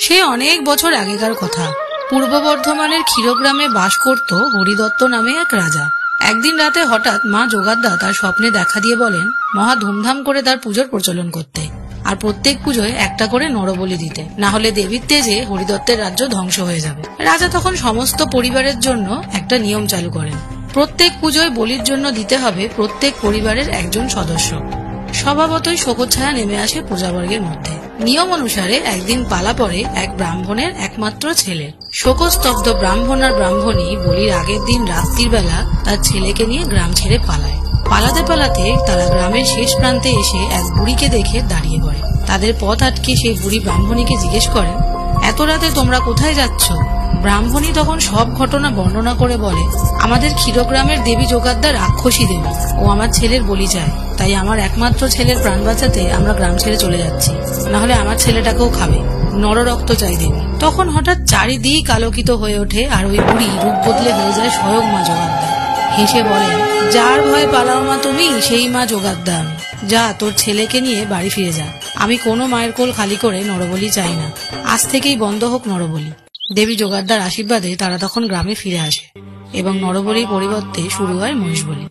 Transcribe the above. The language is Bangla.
সে অনেক বছর আগেকার কথা। পূর্ব বর্ধমানের ক্ষীরগ্রামে বাস করত হরিদত্ত নামে এক রাজা। একদিন রাতে হঠাৎ মা যোগাদ্দা তার স্বপ্নে দেখা দিয়ে বলেন মহা ধুমধাম করে তার পুজোর প্রচলন করতে, আর প্রত্যেক পুজোয় একটা করে নরবলি দিতে, না হলে দেবীর তেজে হরিদত্তের রাজ্য ধ্বংস হয়ে যাবে। রাজা তখন সমস্ত পরিবারের জন্য একটা নিয়ম চালু করেন, প্রত্যেক পুজোয় বলির জন্য দিতে হবে প্রত্যেক পরিবারের একজন সদস্য। স্বভাবতই শোকচ্ছায়া নেমে আসে প্রজাবর্গের মধ্যে। নিয়ম অনুসারে একদিন পালা পড়ে এক ব্রাহ্মণের একমাত্র ছেলে। শোকস্তব্ধ ব্রাহ্মণ আর ব্রাহ্মণী বলির আগের দিন রাত্রির বেলা তার ছেলেকে নিয়ে গ্রাম ছেড়ে পালায়। পালাতে পালাতে তারা গ্রামের শেষ প্রান্তে এসে এক বুড়িকে দেখে দাঁড়িয়ে পড়ে। তাদের পথ আটকে সেই বুড়ি ব্রাহ্মণীকে জিজ্ঞেস করেন, এত রাতে তোমরা কোথায় যাচ্ছ? ব্রাহ্মণী তখন সব ঘটনা বর্ণনা করে বলে, আমাদের ক্ষীরগ্রামের দেবী যোগাদ্দা রাক্ষসী দেবী, ও আমার ছেলের বলি চায়, তাই আমার একমাত্র ছেলের প্রাণ বাঁচাতে আমরা গ্রাম ছেড়ে চলে যাচ্ছি, না হলে আমার ছেলেটাকেও খাবে, নররক্ত চাই দেবী। তখন হঠাৎ চারিদিক আলোকিত হয়ে ওঠে আর ওই বুড়ি রূপ বদলে হয়ে যায় স্বয়ং মা যোগাদ্দা। হেসে বলেন, যার ভয় পালাও মা তুমি, সেই মা যোগাদ্দা আমি। যা, তোর ছেলেকে নিয়ে বাড়ি ফিরে যা। আমি কোনো মায়ের কোল খালি করে নরবলি চাই না, আজ থেকেই বন্ধ হোক নরবলি। দেবী যোগাদ্দার আশীর্বাদে তারা তখন গ্রামে ফিরে আসে এবং নরবলির পরিবর্তে শুরু হয় মহিষ বলি।